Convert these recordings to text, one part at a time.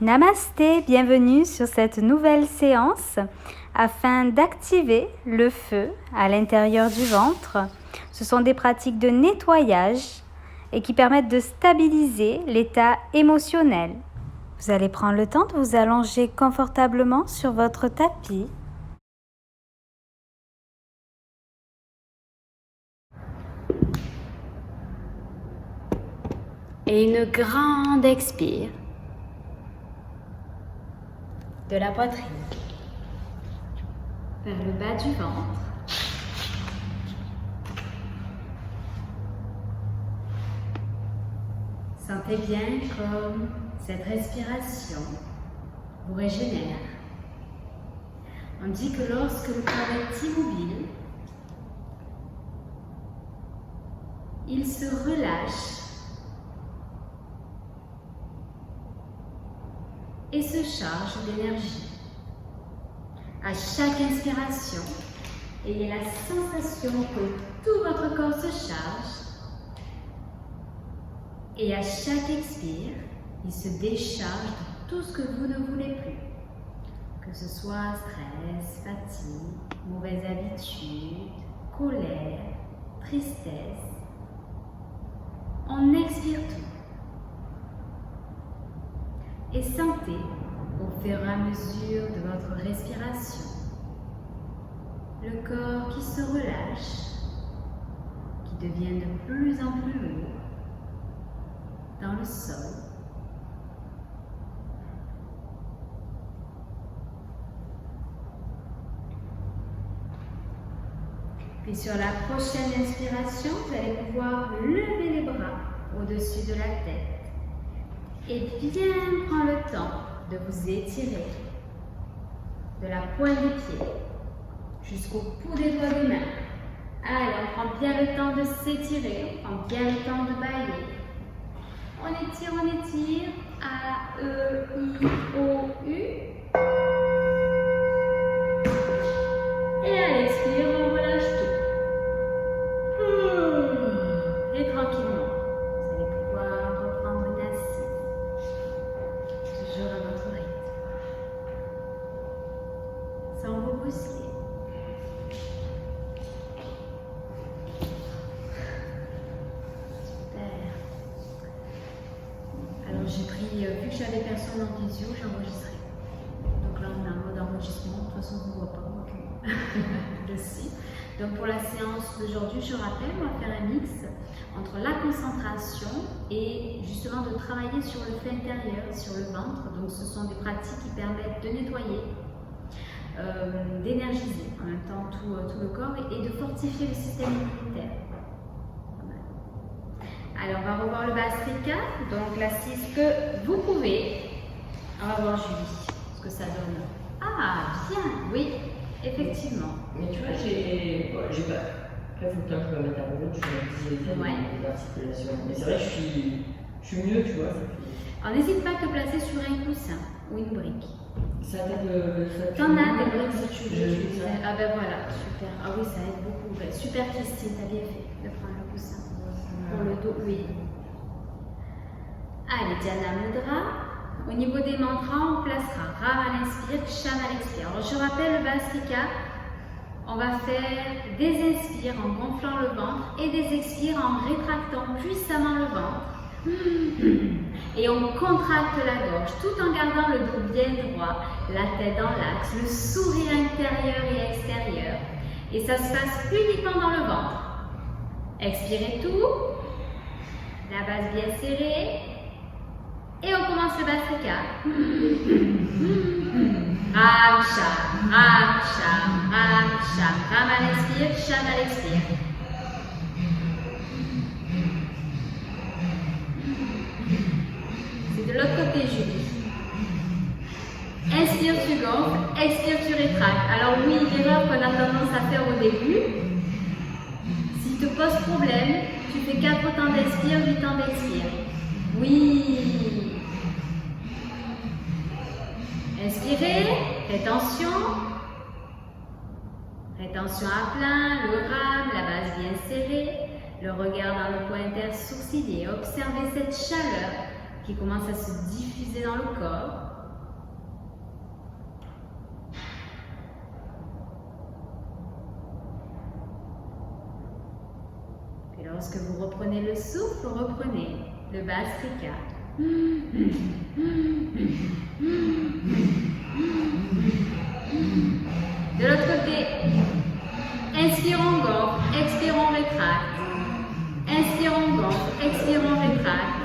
Namasté, bienvenue sur cette nouvelle séance afin d'activer le feu à l'intérieur du ventre. Ce sont des pratiques de nettoyage et qui permettent de stabiliser l'état émotionnel. Vous allez prendre le temps de vous allonger confortablement sur votre tapis. Et une grande expire de la poitrine vers le bas du ventre. Sentez bien comme cette respiration vous régénère. On dit que lorsque le corps est immobile, il se relâche et se charge d'énergie. À chaque inspiration, ayez la sensation que tout votre corps se charge et à chaque expire, il se décharge de tout ce que vous ne voulez plus. Que ce soit stress, fatigue, mauvaises habitudes, colère, tristesse. On expire tout. Et sentez, au fur et à mesure de votre respiration, le corps qui se relâche, qui devient de plus en plus lourd dans le sol. Puis sur la prochaine inspiration, vous allez pouvoir lever les bras au-dessus de la tête. Et bien prendre le temps de vous étirer de la pointe des pieds jusqu'au bout des doigts des mains. Allez, on prend bien le temps de s'étirer, on prend bien le temps de bailler. On étire. A, E, I, O, U. Et à l'expire, on relâche tout. Et tranquillement. J'ai pris, vu que j'avais personne en visio, j'ai enregistré. Donc là, on a un mode enregistrement. De toute façon, on ne voit pas, donc le site. Donc pour la séance d'aujourd'hui, je rappelle, on va faire un mix entre la concentration et justement de travailler sur le feu intérieur, sur le ventre. Donc ce sont des pratiques qui permettent de nettoyer, d'énergiser en même temps tout le corps et de fortifier le système immunitaire. Alors, on va revoir le Bhastrika, donc l'assise que vous pouvez. On va voir Julie, ce que ça donne. Ah, bien, oui, effectivement. Mais tu vois, j'ai pas. Après, il faut que je me mette à l'autre, je vais utiliser les articulations. Mais c'est vrai que je suis mieux, tu vois. Alors, n'hésite pas à te placer sur un coussin ou une brique. Ça t'aide. T'en as des briques si tu veux. Ah ben voilà, super. Ah oui, ça aide beaucoup. Ben, super Christine, t'as bien fait de prendre le coussin. Pour le dos, oui. Allez, Dhyana Mudra. Au niveau des mantras, on placera Ram à l'inspire, Sham à l'expire. Alors, je rappelle le Bhastrika. On va faire des inspires en gonflant le ventre et des expires en rétractant puissamment le ventre. Et on contracte la gorge tout en gardant le dos bien droit, la tête dans l'axe, le sourire intérieur et extérieur. Et ça se passe uniquement dans le ventre. Expirez tout. La base bien serrée. Et on commence le Bhastrika. Ram, Sham, Ram, Sham, Ram, Sham. Ram à l'inspire, Sham à l'expire. C'est de l'autre côté, Julie. Inspire, tu gonfles. Expire, tu rétractes. Alors oui, l'erreur qu'on a tendance à faire au début, s'il te pose problème, tu fais 4 temps d'inspire, 8 temps d'expire. Oui. Inspirez, rétention. Rétention à plein, le rame, la base bien serrée, le regard dans le pointeur sourcilier. Observez cette chaleur qui commence à se diffuser dans le corps. Et lorsque vous reprenez le souffle, reprenez le Bhastrika. De l'autre côté, inspire on gonfle, expire on rétracte. Inspire on gonfle, expire on rétracte.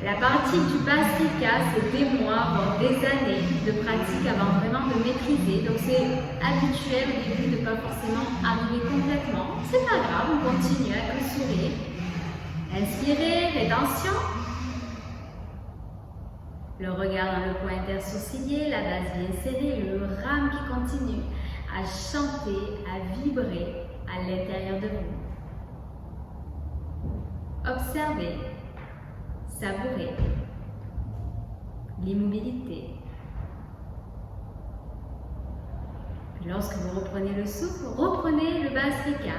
La partie du Bhastrika, c'est des mois, voire des années de pratique avant vraiment de maîtriser. Donc c'est habituel au début de ne pas forcément arriver complètement. C'est pas grave, on continue avec le sourire. Inspirez, rétention. Le regard dans le coin intersourcilier, la base bien serrée, le rame qui continue à chanter, à vibrer à l'intérieur de vous. Observez, savourez l'immobilité. Puis lorsque vous reprenez le souffle, reprenez le Bhastrika.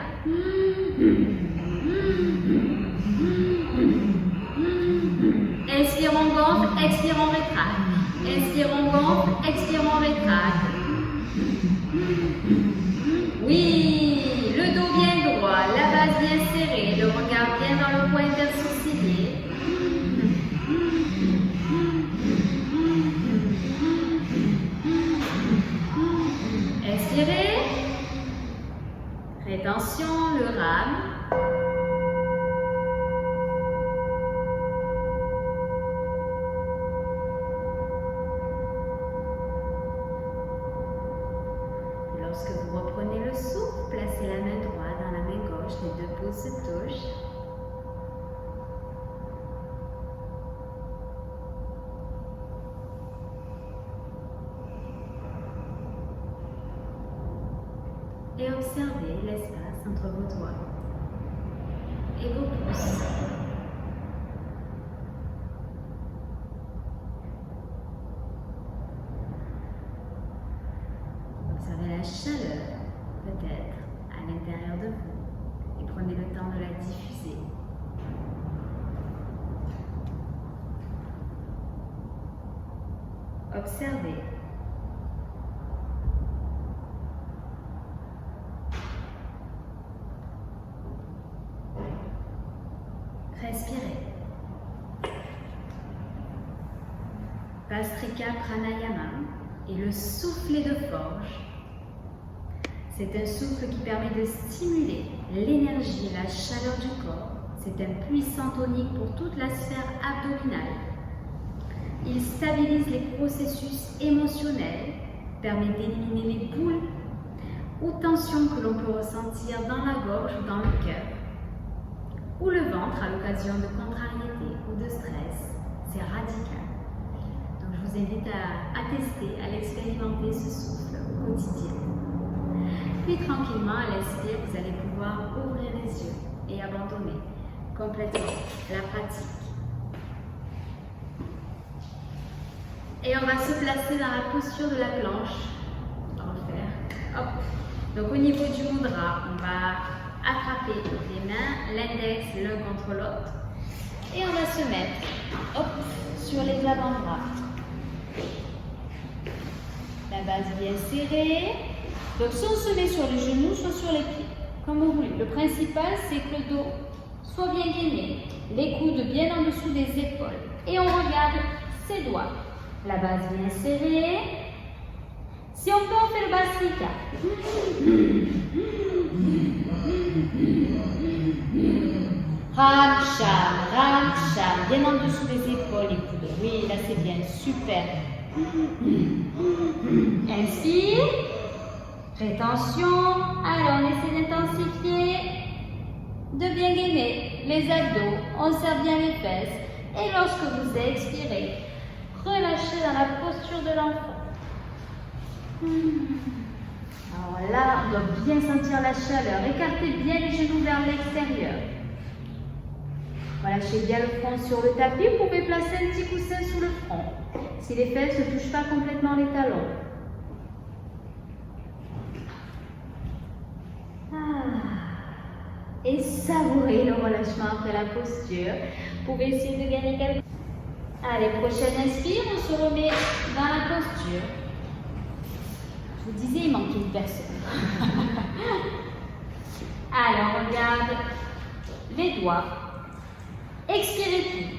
Inspire on gonfle, expire on rétracte. Inspire on gonfle, expire on rétracte. Oui, le dos bien droit, la base bien serrée, le regard bien dans le coin intersourcilier. Inspirez. Rétention, le rame. Lorsque vous reprenez le souffle, placez la main droite dans la main gauche, les deux pouces se touchent. Et observez l'espace entre vos doigts et vos pouces. Observez la chaleur, peut-être, à l'intérieur de vous et prenez le temps de la diffuser. Observez. Respirez. Bhastrika Pranayama et le soufflet de forge. C'est un souffle qui permet de stimuler l'énergie et la chaleur du corps. C'est un puissant tonique pour toute la sphère abdominale. Il stabilise les processus émotionnels, permet d'éliminer les boules ou tensions que l'on peut ressentir dans la gorge ou dans le cœur, ou le ventre à l'occasion de contrariété ou de stress. C'est radical. Donc je vous invite à tester, à l'expérimenter ce souffle au quotidien. Puis tranquillement, à l'inspire, vous allez pouvoir ouvrir les yeux et abandonner complètement la pratique. Et on va se placer dans la posture de la planche. On va faire. Hop. Donc au niveau du mudra, on va attraper les mains, l'index l'un contre l'autre. Et on va se mettre hop, sur les avant-bras. La base bien serrée. Donc soit on se met sur les genoux, soit sur les pieds, comme vous voulez. Le principal, c'est que le dos soit bien gainé, les coudes bien en dessous des épaules. Et on regarde ses doigts. La base bien serrée. Si on peut, on fait le Bhastrika. Ram, sham, bien en dessous des épaules, les coudes. Oui, là c'est bien, super. Inspire. Rétention. Alors, on essaie d'intensifier, de bien gainer les abdos. On serre bien les fesses. Et lorsque vous expirez, relâchez dans la posture de l'enfant. Alors là, on doit bien sentir la chaleur. Écartez bien les genoux vers l'extérieur. Relâchez bien le front sur le tapis. Vous pouvez placer un petit coussin sous le front. Si les fesses ne touchent pas complètement les talons. et savourez le relâchement après la posture. Vous pouvez essayer de gagner quelques... Allez, prochaine inspire, on se remet dans la posture. Je vous disais, il manquait une personne. Alors, on regarde les doigts. Expirez tout.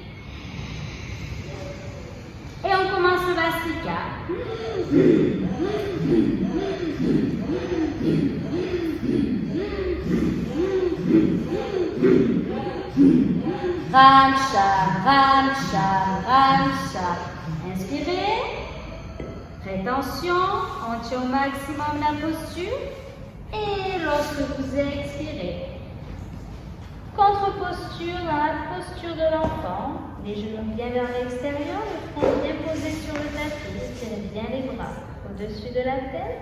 Et on commence le Vastrika. Ramcha, Ramcha, Ramcha. Inspirez. Rétention. On tient au maximum la posture. Et lorsque vous expirez, contre-posture dans la posture de l'enfant. Les genoux bien vers l'extérieur, le front bien posé sur le tapis. Tirez bien les bras au-dessus de la tête.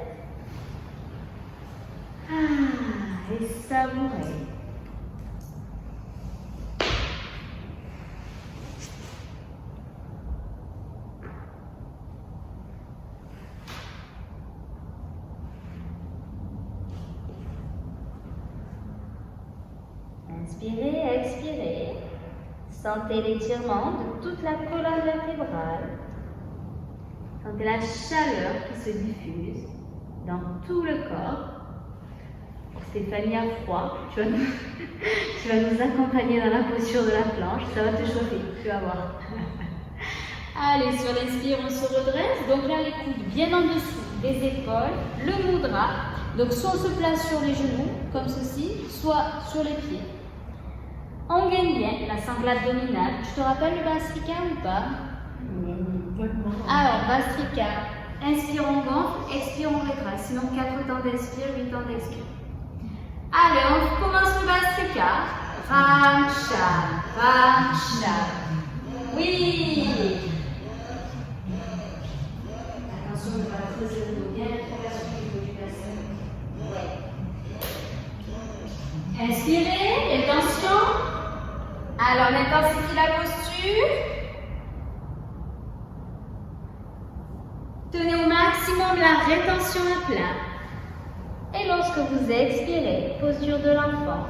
Et savourez. Inspirez, expirez. Sentez l'étirement de toute la colonne vertébrale. Sentez la chaleur qui se diffuse dans tout le corps. Stéphanie a froid. Tu vas nous accompagner dans la posture de la planche. Ça va te chauffer, tu vas voir. Allez, sur l'inspire, on se redresse. Donc là, les coudes bien en dessous des épaules. Le mudra. Donc soit on se place sur les genoux, comme ceci, soit sur les pieds. On gagne bien la sanglade abdominale. Je te rappelle le Vastrika ou pas? Alors, Vastrika. Inspire, on gonfle, expire, on rétrace. Sinon, 4 temps d'inspire, 8 temps d'expire. Allez, on commence le Vastrika. Ramcha, Ramcha. Oui. Attention de ne pas creuser le dos. Bien l'intégration du dos du bassin. Ouais. Inspirez, attention. Alors, l'intensité de la posture. Tenez au maximum la rétention à plat. Et lorsque vous expirez, posture de l'enfant.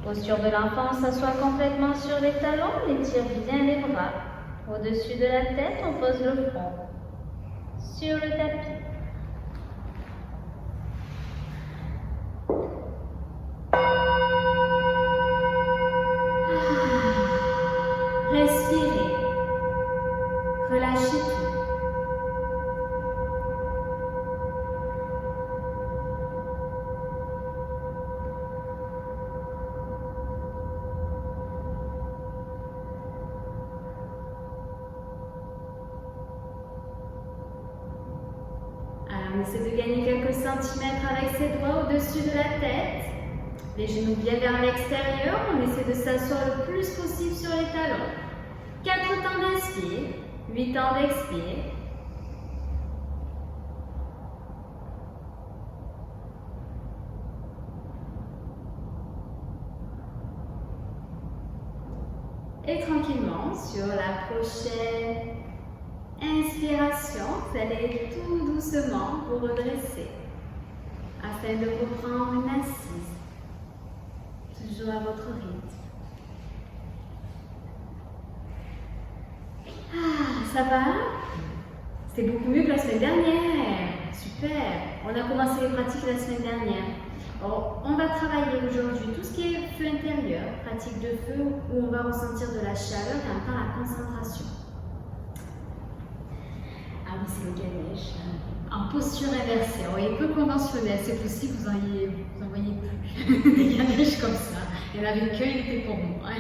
Posture de l'enfant, on s'assoit complètement sur les talons, on étire bien les bras. Au-dessus de la tête, on pose le front sur le tapis. Respirez. Relâchez tout. Alors, on essaie de gagner quelques centimètres avec ses doigts au-dessus de la tête. Les genoux bien vers l'extérieur. On essaie de s'asseoir le plus possible sur les talons. 4 temps d'inspire, 8 temps d'expire. Et tranquillement, sur la prochaine inspiration, vous allez tout doucement vous redresser afin de reprendre une assise, toujours à votre rythme. Ça va? C'est beaucoup mieux que la semaine dernière. Super. On a commencé les pratiques la semaine dernière. Alors, on va travailler aujourd'hui tout ce qui est feu intérieur, pratique de feu où on va ressentir de la chaleur et en même temps la concentration. Ah oui, c'est le Ganesh. En posture inversée. Alors, il est peu conventionnel. C'est possible, vous en voyez plus. Des Ganesh comme ça. Il y en avait qu'un, il était pour moi.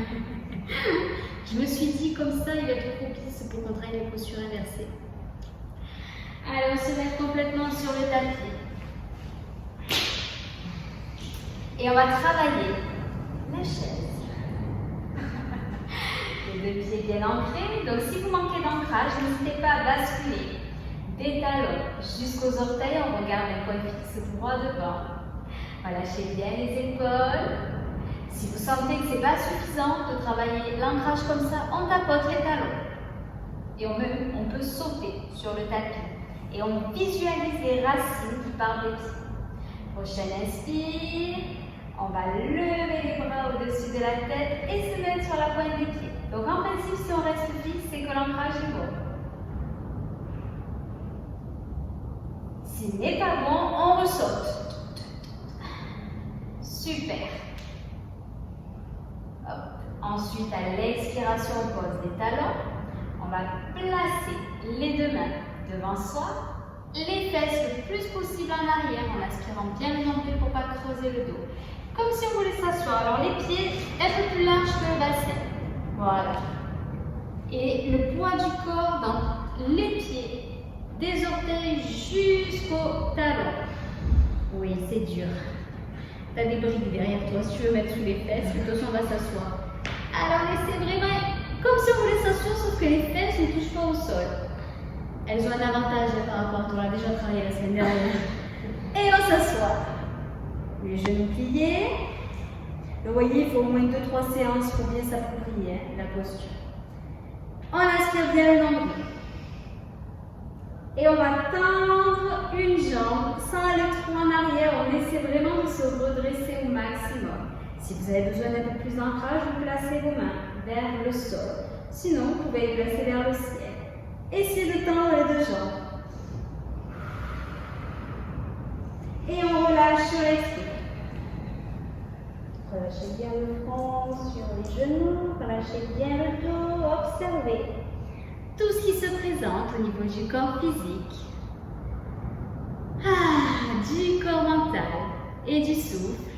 Je me suis dit comme ça, il va être propice pour qu'on travaille les postures inversées. Allez, on se met complètement sur le tapis. Et on va travailler la chaise. Les 2 pieds bien ancrés. Donc si vous manquez d'ancrage, n'hésitez pas à basculer des talons jusqu'aux orteils. On regarde les points fixes droit devant. Relâchez bien les épaules. Si vous sentez que ce n'est pas suffisant de travailler l'ancrage comme ça, on tapote les talons. Et on peut sauter sur le tapis. Et on visualise les racines qui partent des pieds. Prochaine inspire. On va lever les bras au-dessus de la tête et se mettre sur la pointe des pieds. Donc en principe, si on reste fixe, c'est que l'ancrage est bon. S'il n'est pas bon, on ressaute. Super. Hop. Ensuite, à l'expiration, on pose les talons. On va placer les deux mains devant soi, les fesses le plus possible en arrière en aspirant bien le nombril pour ne pas creuser le dos. Comme si on voulait s'asseoir. Alors les pieds un peu plus larges que le bassin. Voilà. Et le poids du corps dans les pieds, des orteils jusqu'au talon. Oui, c'est dur. Tu as des briques derrière toi si tu veux mettre sous les fesses, mais de toute façon on va s'asseoir. Alors laissez vraiment comme si on voulait s'asseoir, sauf que les fesses ne touchent pas au sol. Elles ont un avantage par rapport à toi, on l'a déjà travaillé la semaine dernière. Et on s'assoit. Les genoux pliés. Vous voyez, il faut au moins 2-3 séances pour bien s'approprier la posture. On aspire bien le nombril. Et on va tendre une jambe sans aller trop en arrière. On essaie vraiment de se redresser au maximum. Si vous avez besoin d'un peu plus d'ancrage, vous placez vos mains vers le sol. Sinon, vous pouvez les placer vers le ciel. Essayez de tendre les deux jambes. Et on relâche sur l'expire. Relâchez bien le front sur les genoux, relâchez bien le dos, observez tout ce qui se présente au niveau du corps physique, du corps mental et du souffle.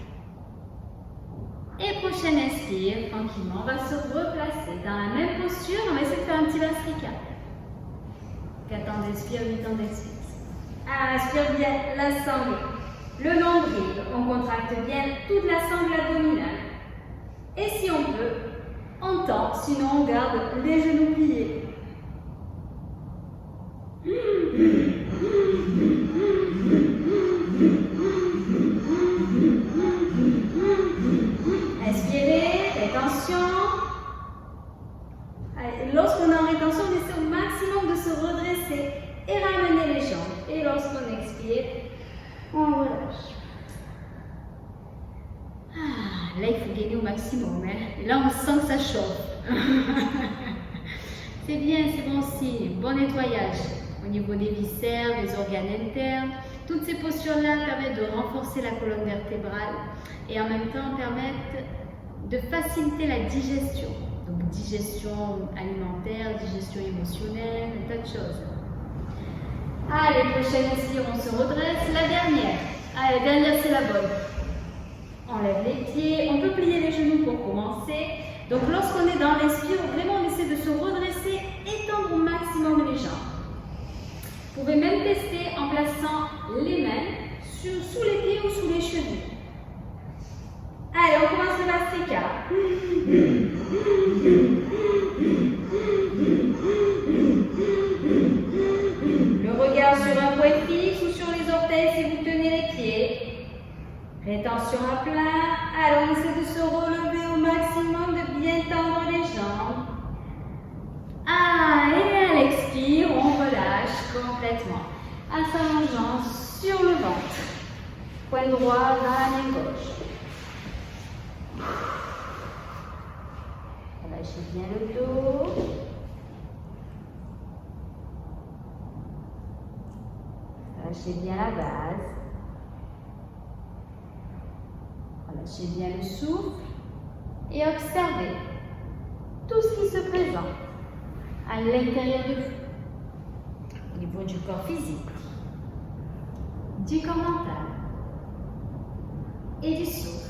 Et prochaine inspire, tranquillement, on va se replacer dans la même posture, on va essayer de faire un petit Vastrika. 4 temps d'expire, 8 temps d'expire. Inspire bien la sangle. Le nombril, on contracte bien toute la sangle abdominale. Et si on peut, on tend, sinon on garde les genoux pliés. Inspirez, rétention. Lorsqu'on est en rétention, on essaie au maximum de se redresser et ramener les jambes. Et lorsqu'on expire, on relâche. Là, il faut gagner au maximum. Hein. Là, on sent que ça chauffe. C'est bien, c'est bon aussi. Bon nettoyage au niveau des viscères, des organes internes. Toutes ces postures-là permettent de renforcer la colonne vertébrale et en même temps permettent de faciliter la digestion. Donc, digestion alimentaire, digestion émotionnelle, un tas de choses. Allez, prochaine inspire, on se redresse. La dernière. Allez, dernière, c'est la bonne. On lève les pieds. On peut plier les genoux pour commencer. Donc, lorsqu'on est dans l'inspire, vraiment, on essaie de se redresser et tendre au maximum les jambes. Vous pouvez même tester en plaçant les mains sous les pieds ou sous les chevilles. Allez, on commence le Vastrika. Le regard sur un point fixe ou sur les orteils si vous tenez les pieds. Rétention à plat. Alors, on essaie de se relever au maximum, de bien tendre les jambes. Et à l'expire, on relâche complètement en s'allongeant sur le ventre. Poing droit dans la main gauche. Relâchez bien le dos. Relâchez bien la base. Relâchez bien le souffle et observez tout ce qui se présente à l'intérieur de vous, au niveau du corps physique, du corps mental et du souffle.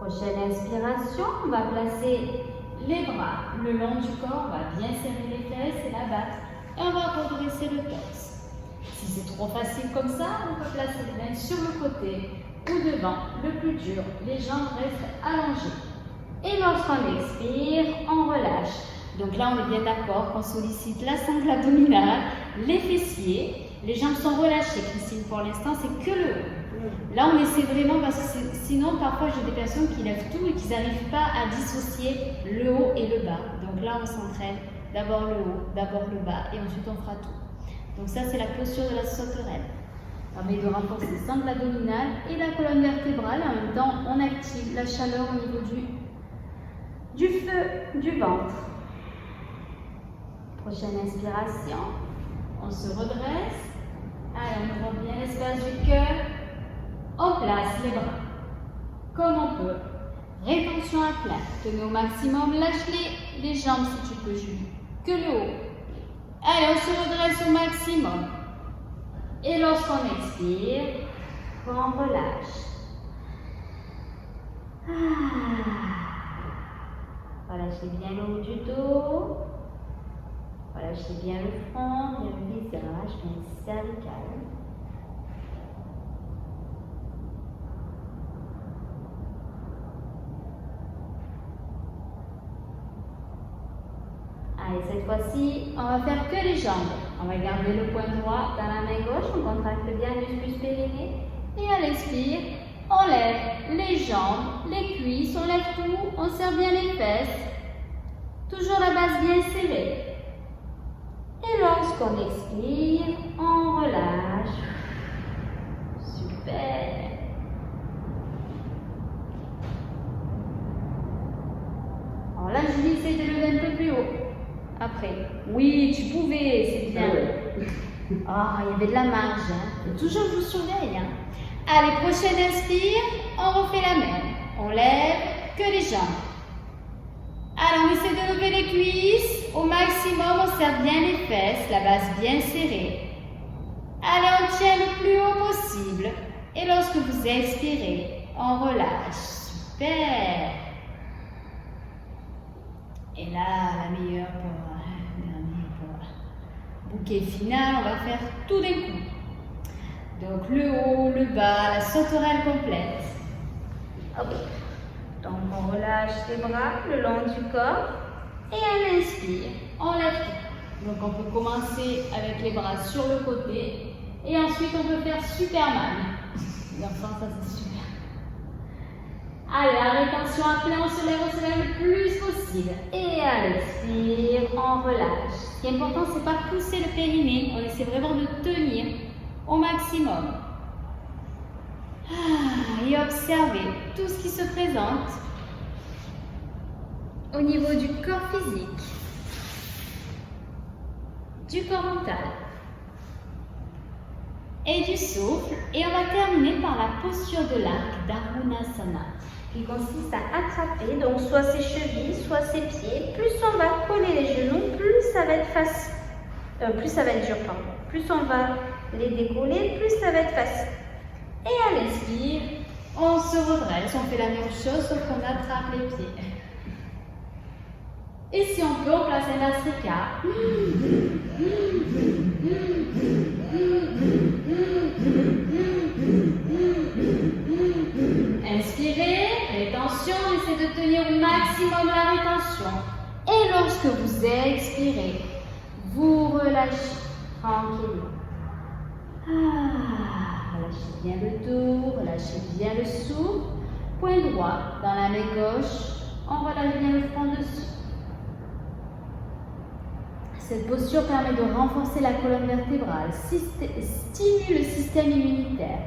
Prochaine inspiration, on va placer les bras le long du corps, on va bien serrer les fesses et la battre. Et on va redresser le torse. Si c'est trop facile comme ça, on peut placer les mains sur le côté ou devant. Le plus dur, les jambes restent allongées. Et lorsqu'on expire, on relâche. Donc là, on est bien d'accord qu'on sollicite la sangle abdominale, les fessiers. Les jambes sont relâchées, Christine, pour l'instant, c'est que le haut. Là, on essaie vraiment, parce que sinon, parfois, j'ai des personnes qui lèvent tout et qui n'arrivent pas à dissocier le haut et le bas. Donc là, on s'entraîne. D'abord le haut, d'abord le bas, et ensuite on fera tout. Donc ça, c'est la posture de la sauterelle. Ça permet de renforcer sangle abdominale et la colonne vertébrale. En même temps, on active la chaleur au niveau du feu du ventre. Prochaine inspiration. On se redresse. Allez, on ouvre bien l'espace du cœur. On place les bras comme on peut. Rétention à plat. Tenez au maximum. Lâche les jambes si tu peux, Julie. Que le haut. Allez, on se redresse au maximum. Et lorsqu'on expire, on relâche. Relâchez bien le haut du dos. Relâchez bien le front, bien le visage, bien le cervical. Allez, cette fois-ci, on va faire que les jambes. On va garder le poing droit dans la main gauche, on contracte bien le muscle périnée. Et à l'expire, on lève les jambes, les cuisses, on lève tout, on serre bien les fesses. Toujours la base bien serrée. Et lorsqu'on expire, on relâche. Super. Alors là, Julie, essaye de lever un peu plus haut. Après. Oui, tu pouvais, c'est bien. Ah, il y avait de la marge. Hein. Et toujours, je vous surveille. Hein. Allez, prochaine inspire, on refait la même. On lève que les jambes. Alors, on essaie de lever les cuisses. Au maximum, on serre bien les fesses, la base bien serrée. Allez, on tient le plus haut possible. Et lorsque vous expirez, on relâche. Super. Et là, la meilleure pour bouquet final, on va faire tout d'un coup. Donc, le haut, le bas, la sauterelle complète. Hop. Donc, on relâche les bras le long du corps. Et à l'inspire, on lève tout. Donc, on peut commencer avec les bras sur le côté. Et ensuite, on peut faire Superman. Les enfants, ça c'est super. Allez, à rétention à plat, on se lève le plus possible. Et à l'expire, on relâche. Ce qui est important, c'est pas pousser le périnée. On essaie vraiment de tenir au maximum. Et observez tout ce qui se présente au niveau du corps physique, du corps mental et du souffle. Et on va terminer par la posture de l'arc d'Arunasana, qui consiste à attraper donc soit ses chevilles, soit ses pieds. Plus on va coller les genoux, plus ça va être facile. Plus ça va être dur, pardon. Plus on va les décoller, plus ça va être facile. Et à l'expire, on se redresse, on fait la même chose, sauf qu'on attrape les pieds. Et si on peut, on place un Vastrika. Inspirez, rétention, essayez de tenir au maximum la rétention. Et lorsque vous expirez, vous relâchez tranquillement. Relâchez bien le dos, relâchez bien le souffle. Point droit dans la main gauche, on relâche bien le front dessus. Cette posture permet de renforcer la colonne vertébrale, stimule le système immunitaire,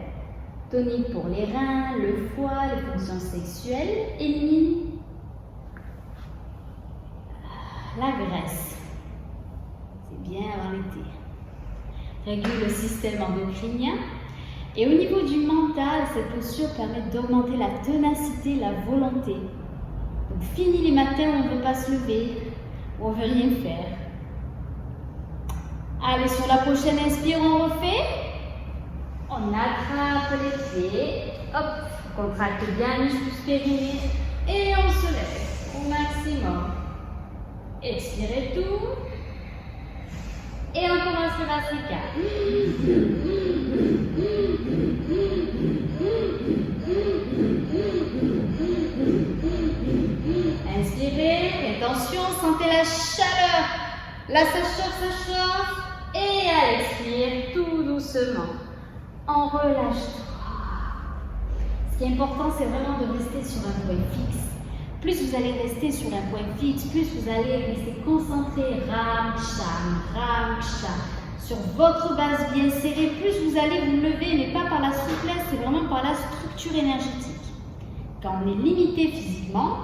tonique pour les reins, le foie, les fonctions sexuelles, élimine la graisse. C'est bien avant l'été. Régule le système endocrinien. Et au niveau du mental, cette posture permet d'augmenter la ténacité, la volonté. Donc, fini les matins où on ne veut pas se lever, où on ne veut rien faire. Allez, sur la prochaine inspire, on refait. On attrape les pieds. Hop, on contracte bien le muscle périnée. Et on se lève au maximum. Expirez tout. Et encore un Srivastika. Inspirez, rétention, sentez la chaleur. Là, ça chauffe. Et à l'expire, tout doucement. On relâche tout. Ce qui est important, c'est vraiment de rester sur un point fixe. Plus vous allez rester sur un point fixe, plus vous allez rester concentré, Ram Cham, sur votre base bien serrée, plus vous allez vous lever, mais pas par la souplesse, c'est vraiment par la structure énergétique. Quand on est limité physiquement,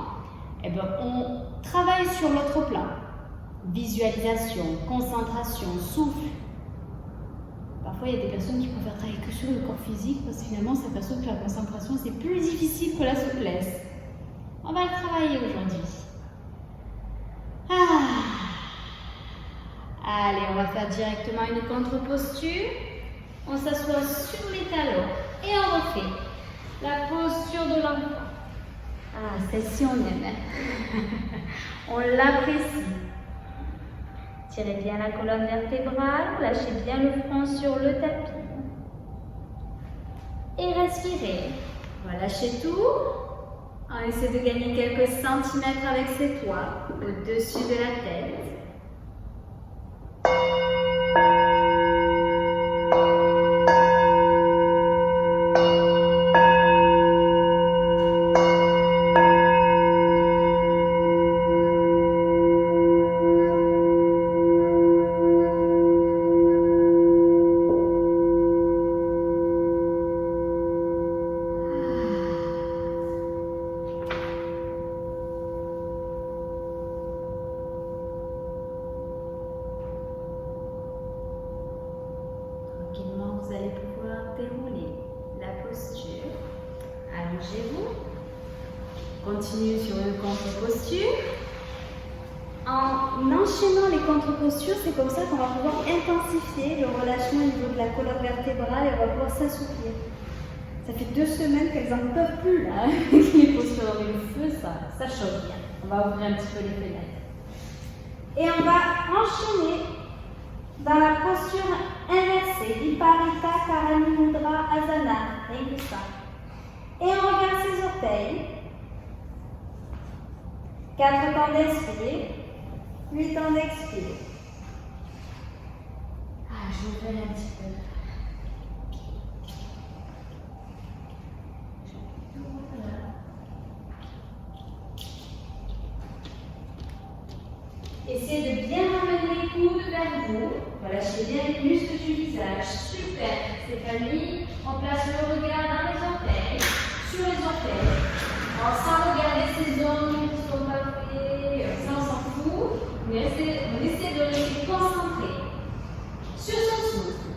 eh ben, on travaille sur l'autre plan. Visualisation, concentration, souffle. Parfois, il y a des personnes qui préfèrent travailler que sur le corps physique parce que finalement, ça perçoit que la concentration, c'est plus difficile que la souplesse. On va le travailler aujourd'hui. Allez, on va faire directement une contre-posture. On s'assoit sur les talons et on refait la posture de l'enfant. Celle-ci, on aime. On l'apprécie. Tirez bien la colonne vertébrale, lâchez bien le front sur le tapis. Et respirez. On va lâcher tout. On essaie de gagner quelques centimètres avec ses doigts au-dessus de la tête. Vous allez pouvoir dérouler la posture. Allongez-vous. Continuez sur une contre-posture. En enchaînant les contre-postures, c'est comme ça qu'on va pouvoir intensifier le relâchement au niveau de la colonne vertébrale et on va pouvoir s'assouplir. Ça fait 2 semaines qu'elles n'en peuvent plus là, les postures avec le feu, ça chauffe bien. On va ouvrir un petit peu les fenêtres. Et on va enchaîner dans la posture inversée, Viparita Karani Mudra Asana, rien que ça. Et on regarde ses orteils. 4 temps d'inspire, 8 temps d'expire. Je vais faire un petit peu. Essayez de bien ramener les coudes vers vous. Relâchez bien les muscles du visage. Super. Stéphanie, on place le regard dans les orteils, sur les orteils. Alors, sans regarder ces ongles qui sont bafoués, ça on s'en fout. On essaie de rester concentré sur son souffle.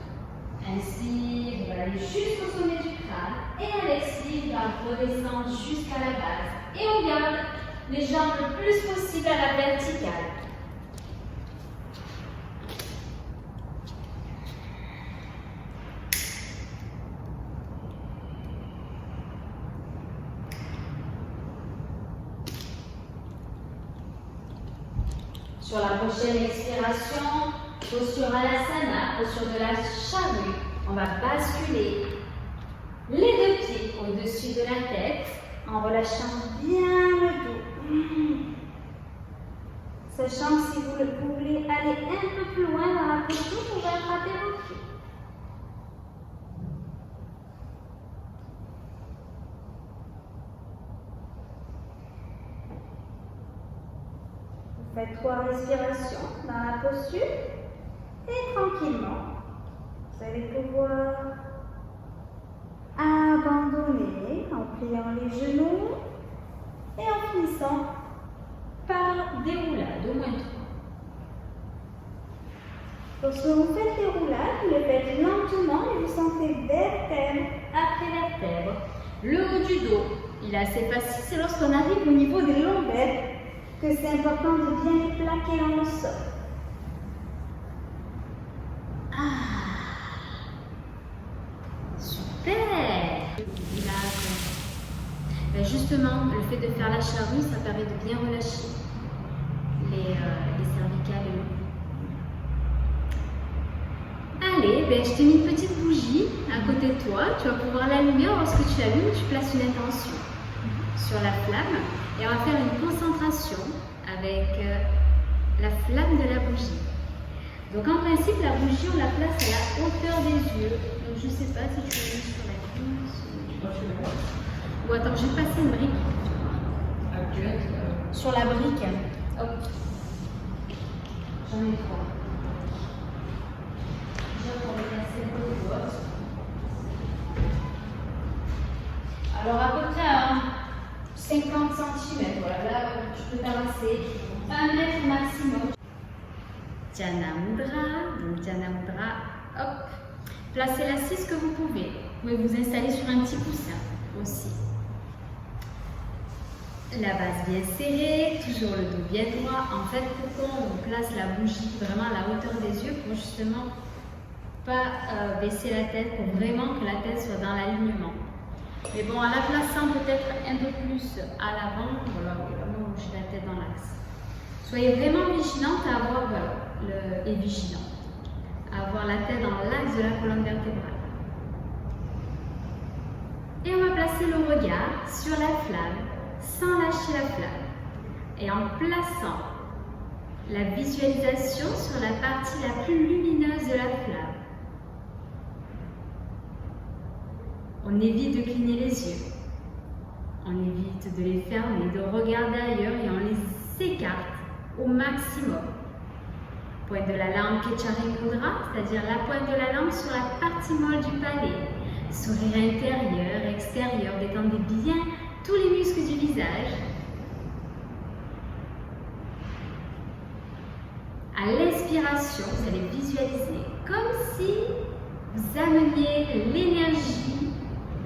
Inspire, on va aller jusqu'au sommet du crâne. Et à l'expire, on redescend jusqu'à la base. Et on garde les jambes le plus possible à la verticale. Sur la prochaine expiration, posture Alasana, posture de la charrue. On va basculer les 2 pieds au-dessus de la tête en relâchant bien le dos. Sachant que si vous voulez aller un peu plus loin dans la posture, vous pouvez attraper vos pieds. Faites 3 respirations dans la posture et tranquillement, vous allez pouvoir abandonner en pliant les genoux et en finissant par des roulades, au moins 3. Lorsque vous faites des roulades, vous les faites lentement et vous sentez vertèbre après vertèbre. Le haut du dos, il est assez facile, c'est lorsqu'on arrive au niveau des lombaires que c'est important de bien les plaquer dans le sol. Super! Justement, le fait de faire la charrue, ça permet de bien relâcher. les cervicales et le cou. Allez, ben, je t'ai mis une petite bougie à côté de toi. Tu vas pouvoir l'allumer. Lorsque tu l'allumes, tu places une intention sur la flamme et on va faire une concentration avec la flamme de la bougie. Donc en principe, la bougie, on la place à la hauteur des yeux. Donc je ne sais pas si tu l'as mis sur la grille. Ou attends, je vais passer une brique. Sur la brique. Hop. J'en ai trois. Déjà pour les passer un peu de boîte. Alors à peu près à 50 cm. Voilà, là tu peux t'avancer. 1 mètre maximum. Jana Mudra, donc Jana Mudra, hop, placez l'assise que vous pouvez. Vous pouvez vous installer sur un petit coussin aussi. La base bien serrée, toujours le dos bien droit. En fait, pourquoi on place la bougie vraiment à la hauteur des yeux pour justement pas baisser la tête, pour vraiment que la tête soit dans l'alignement. Mais bon, en la plaçant peut-être un peu plus à l'avant, voilà, vraiment j'ai la tête dans l'axe. Soyez vraiment vigilante à avoir et vigilant, à avoir la tête dans l'axe de la colonne vertébrale. Et on va placer le regard sur la flamme, sans lâcher la flamme. Et en plaçant la visualisation sur la partie la plus lumineuse de la flamme. On évite de cligner les yeux. On évite de les fermer, de regarder ailleurs et on les écarte au maximum. Pointe de la langue Kechari Mudra, c'est-à-dire la pointe de la langue sur la partie molle du palais. Sourire intérieur, extérieur, détendez bien tous les muscles du visage. À l'expiration, vous allez visualiser comme si vous ameniez l'énergie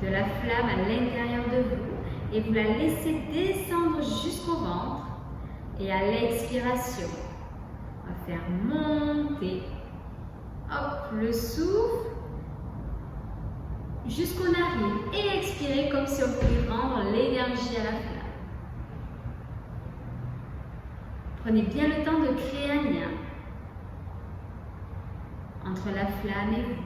de la flamme à l'intérieur de vous et vous la laissez descendre jusqu'au ventre. Et à l'expiration, on va faire monter, hop, le souffle jusqu'aux narines et expirer comme si on pouvait rendre l'énergie à la flamme. Prenez bien le temps de créer un lien entre la flamme et vous.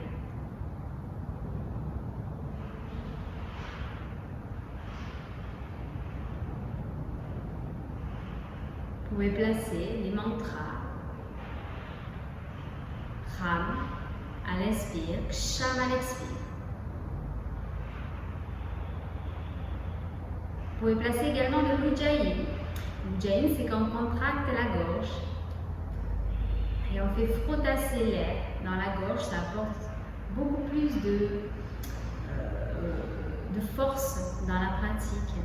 Vous pouvez placer les mantras Ram à l'inspire, Ksham à l'expire. Vous pouvez placer également le Ujjayi. Ujjayi, c'est quand on contracte la gorge et on fait frottasser l'air dans la gorge. Ça apporte beaucoup plus de force dans la pratique,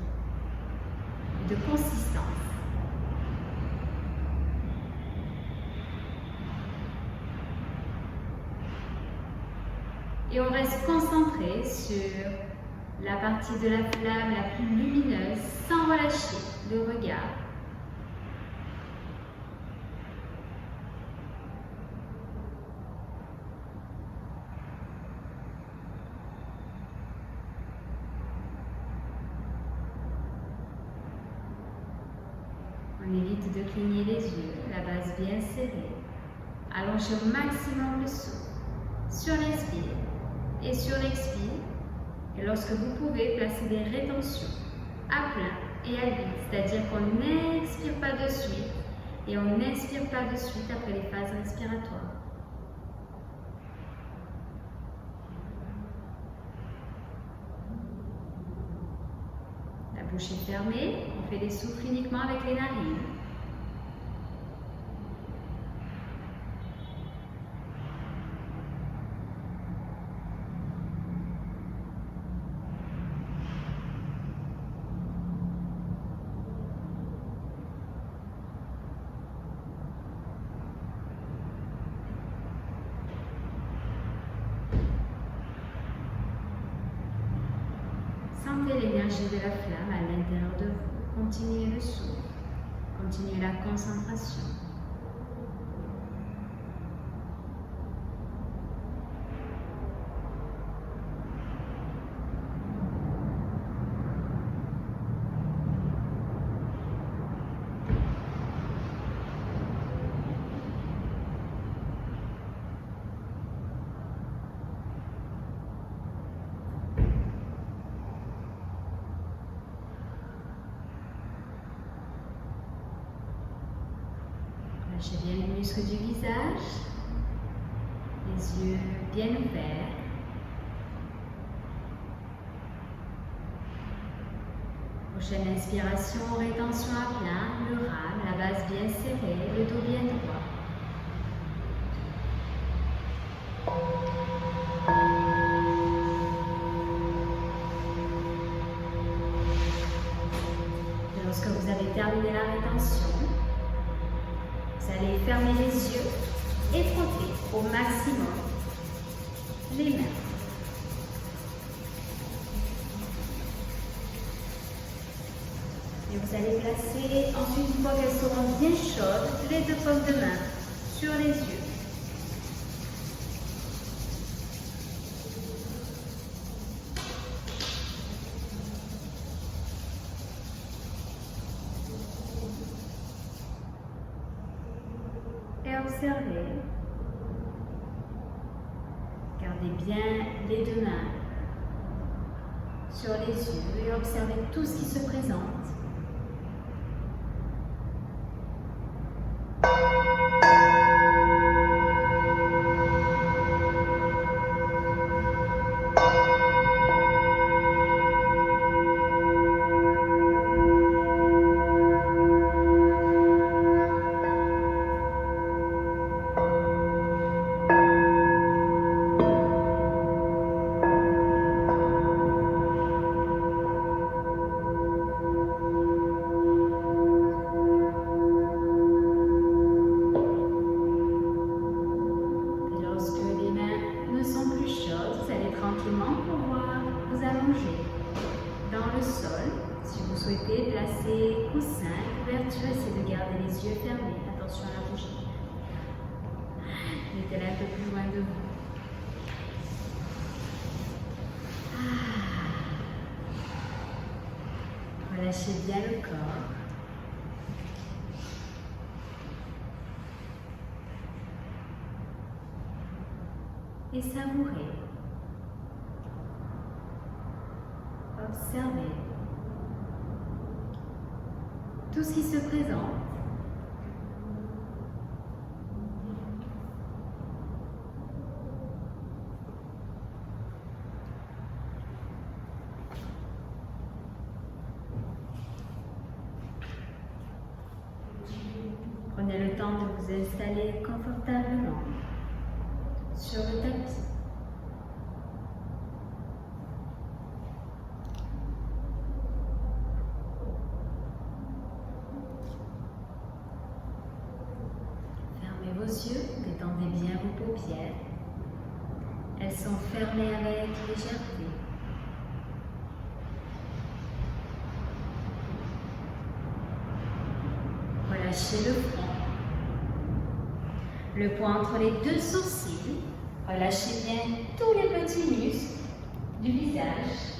de consistance. Et on reste concentré sur la partie de la flamme la plus lumineuse sans relâcher le regard. On évite de cligner les yeux, la base bien serrée. Allongez au maximum le souffle sur l'inspire et sur l'expire. Et lorsque vous pouvez, placer des rétentions à plein et à vide, c'est-à-dire qu'on n'expire pas de suite et on n'inspire pas de suite après les phases respiratoires. La bouche est fermée, on fait des souffles uniquement avec les narines. Sentez l'énergie de la flamme à l'intérieur de vous. Continuez le souffle. Continuez la concentration. Relâchez bien les muscles du visage, les yeux bien ouverts. Prochaine inspiration, rétention à plein, le rame, la base bien serrée, le dos bien droit. Et lorsque vous avez terminé la rétention, vous allez fermer les yeux et frotter au maximum les mains. Et vous allez placer, ensuite, une fois qu'elles seront bien chaudes, les deux paumes de main sur les yeux. Et observez. Gardez bien les deux mains sur les yeux et observez tout ce qui se présente. Placez coussin, couverture, essayez de garder les yeux fermés. Attention à la bougie. Mettez-la un peu plus loin de vous. Relâchez bien le corps. Et savourez. Observez tout ce qui se présente. Prenez le temps de vous installer confortablement sur le tapis. Vos yeux, détendez bien vos paupières. Elles sont fermées avec légèreté. Relâchez le front. Le poing entre les deux sourcils. Relâchez bien tous les petits muscles du visage.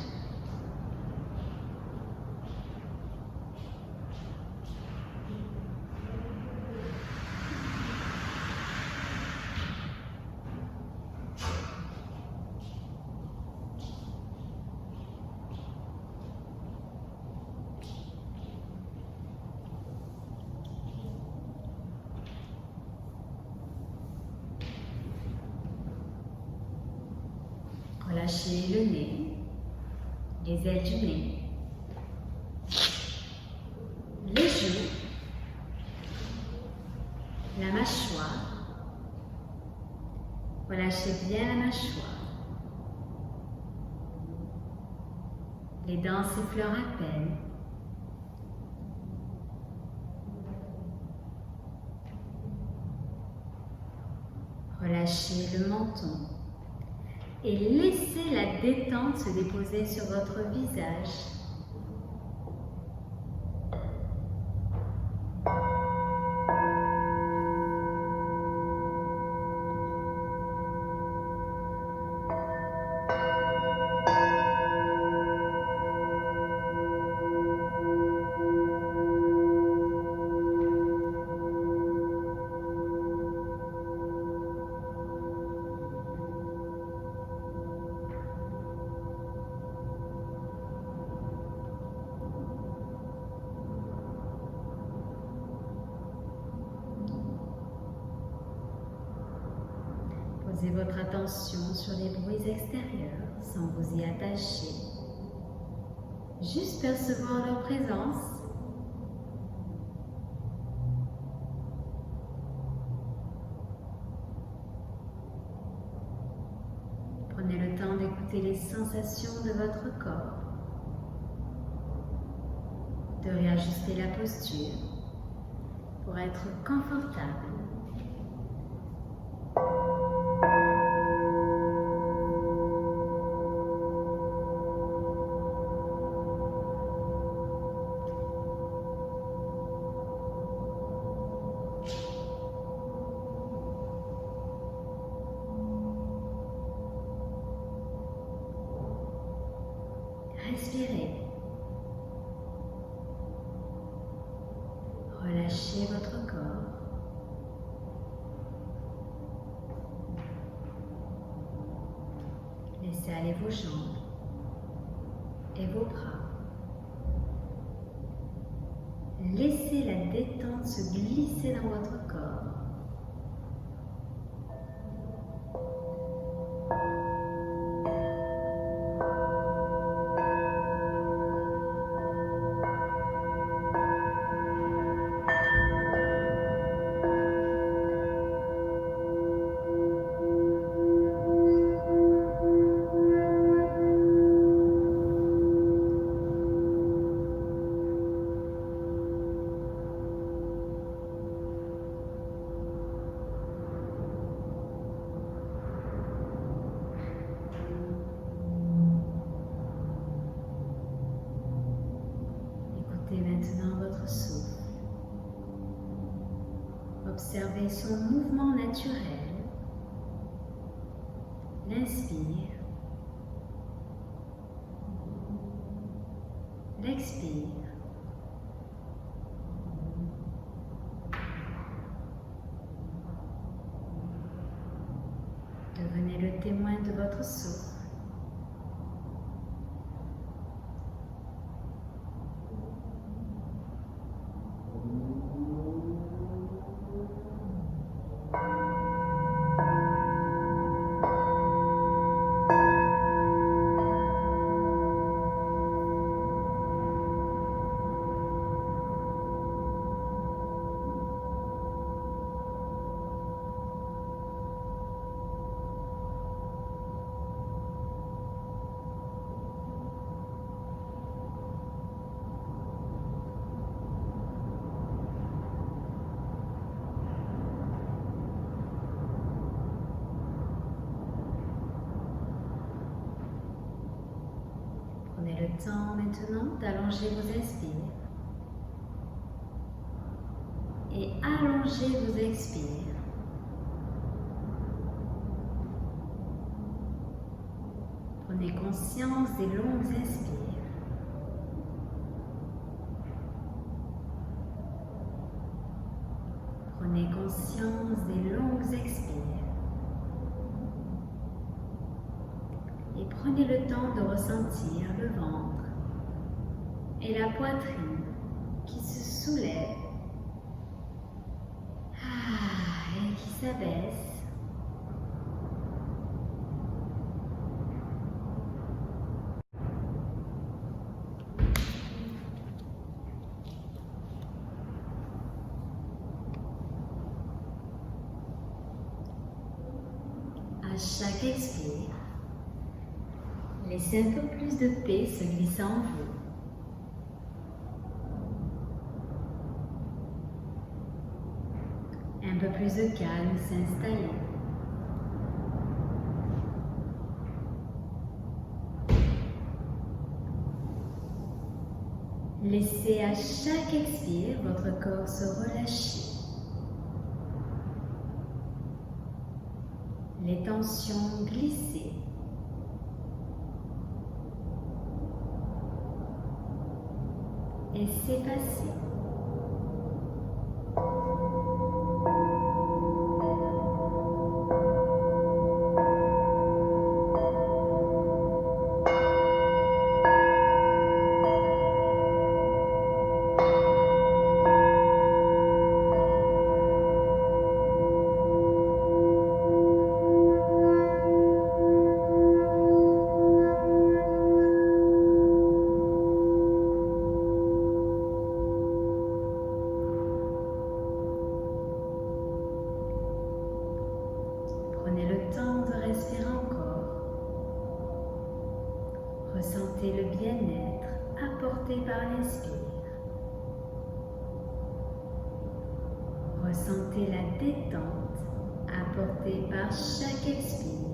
Relâchez le nez, les ailes du nez, les joues, la mâchoire. Relâchez bien la mâchoire. Les dents s'effleurent à peine. Relâchez le menton. Et laissez la détente se déposer sur votre visage. Posez votre attention sur les bruits extérieurs sans vous y attacher. Juste percevoir leur présence. Prenez le temps d'écouter les sensations de votre corps, de réajuster la posture pour être confortable. Respirez. Relâchez votre corps. Laissez aller vos jambes et vos bras. Laissez la détente se glisser dans votre corps. Écoutez maintenant votre souffle. Observez son mouvement naturel. L'inspire. L'expire. Devenez le témoin de votre souffle. Prenez le temps maintenant d'allonger vos inspires et allongez vos expires. Prenez conscience des longues inspires. Prenez conscience des longues expires. Et prenez le temps de ressentir le ventre et la poitrine qui se soulèvent et qui s'abaissent. À chaque expire, laissez un peu plus de paix se glisser en vous. Un peu plus de calme s'installer. Laissez à chaque expire votre corps se relâcher. Les tensions glisser. Et s'effacer. Ressentez le bien-être apporté par l'inspire. Ressentez la détente apportée par chaque expire.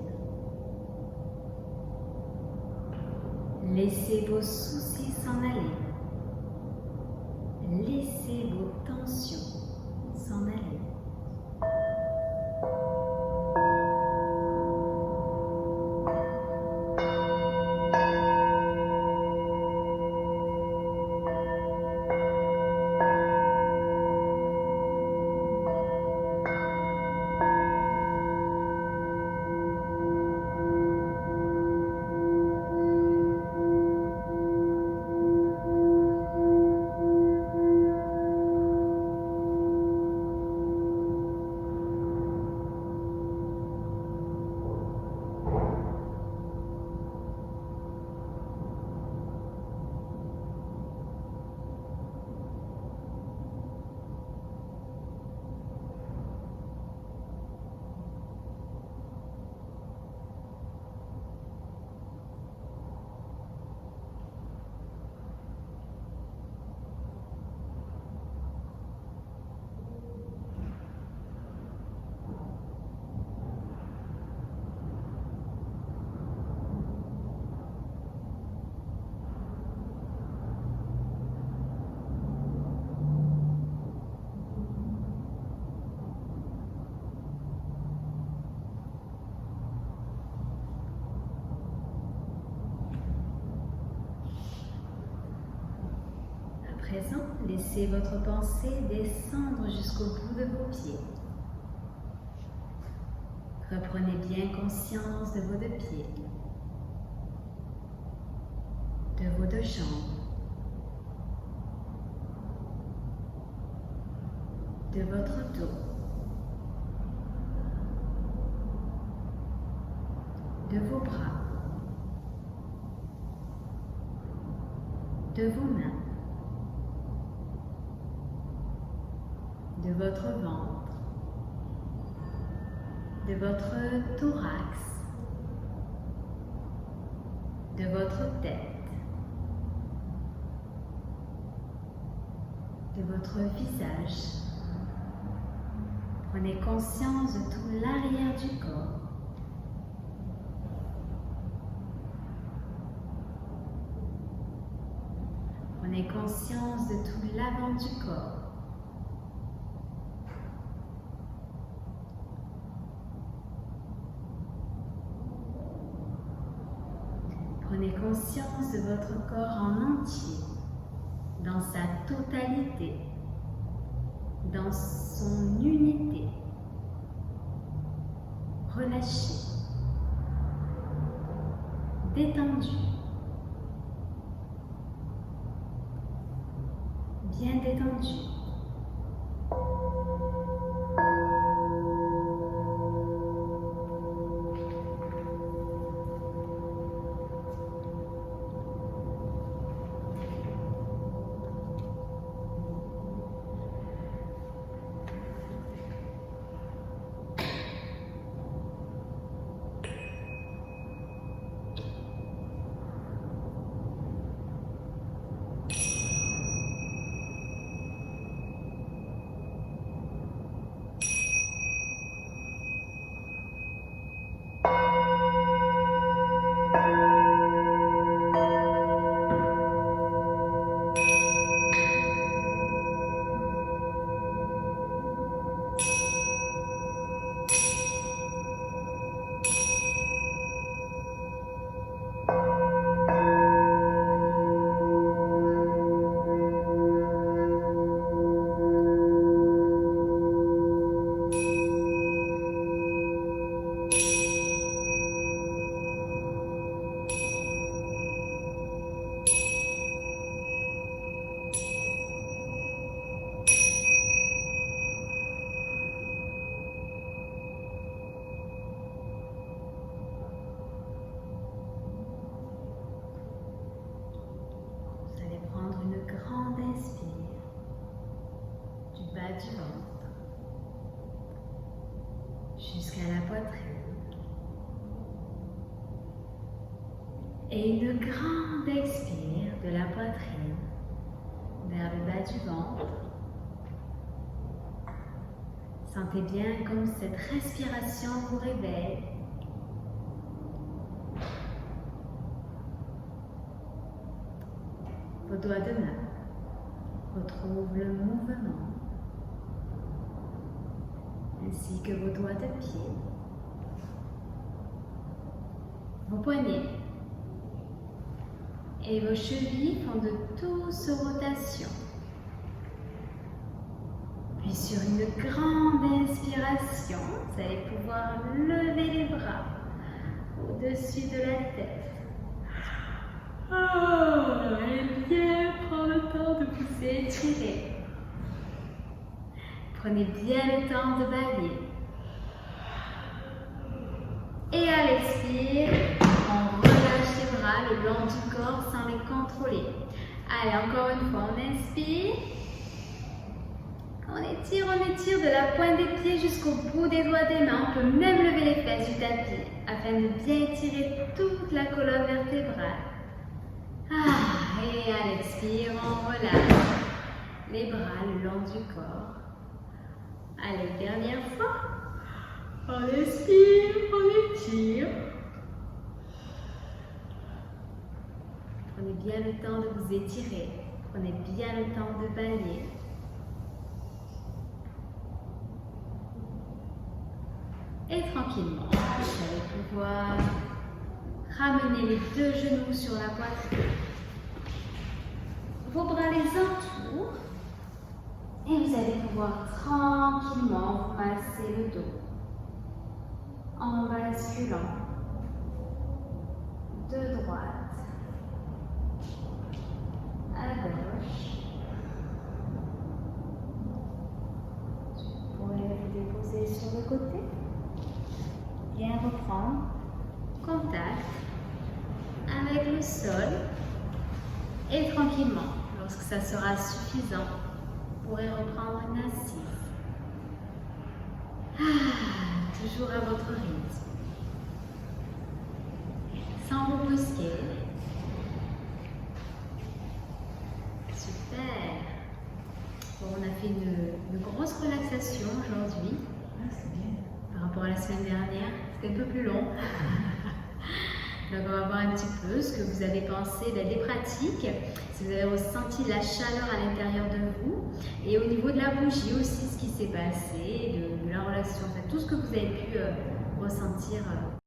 Laissez vos soucis s'en aller. Laissez vos tensions s'en aller. À présent, laissez votre pensée descendre jusqu'au bout de vos pieds. Reprenez bien conscience de vos deux pieds, de vos deux jambes, de votre dos, de vos bras, de vos mains, de votre ventre, de votre thorax, de votre tête, de votre visage. Prenez conscience de tout l'arrière du corps. Prenez conscience de tout l'avant du corps. Prenez conscience de votre corps en entier, dans sa totalité, dans son unité. Relâchez, détendu, bien détendu. Et une grande expire de la poitrine vers le bas du ventre. Sentez bien comme cette respiration vous réveille. Vos doigts de main retrouvent le mouvement, ainsi que vos doigts de pied. Vos poignets et vos chevilles font de douces rotations. Puis sur une grande inspiration, vous allez pouvoir lever les bras au-dessus de la tête. Et bien prendre le temps de vous étirer. Prenez bien le temps de bailler. Et à l'expire, on relâche les bras le long du corps sans les contrôler. Allez, encore une fois, on inspire. On étire de la pointe des pieds jusqu'au bout des doigts des mains. On peut même lever les fesses du tapis afin de bien étirer toute la colonne vertébrale. Et à l'expire, on relâche les bras le long du corps. Allez, dernière fois. On inspire, on étire. Prenez bien le temps de vous étirer. Prenez bien le temps de bailler. Et tranquillement, vous allez pouvoir ramener les deux genoux sur la poitrine. Vos bras les entourent. Et vous allez pouvoir tranquillement vous masser le dos en basculant de droite à gauche. Vous pourrez vous déposer sur le côté. Bien reprendre contact avec le sol et tranquillement, lorsque ça sera suffisant, vous pourrez reprendre une assise. Toujours à votre rythme, sans vous brusquer. Super. Bon, on a fait une grosse relaxation aujourd'hui. C'est bien. Par rapport à la semaine dernière, c'était un peu plus long. Donc on va voir un petit peu ce que vous avez pensé des pratiques, si vous avez ressenti la chaleur à l'intérieur de vous, et au niveau de la bougie aussi, ce qui s'est passé, de la relation, en fait, tout ce que vous avez pu ressentir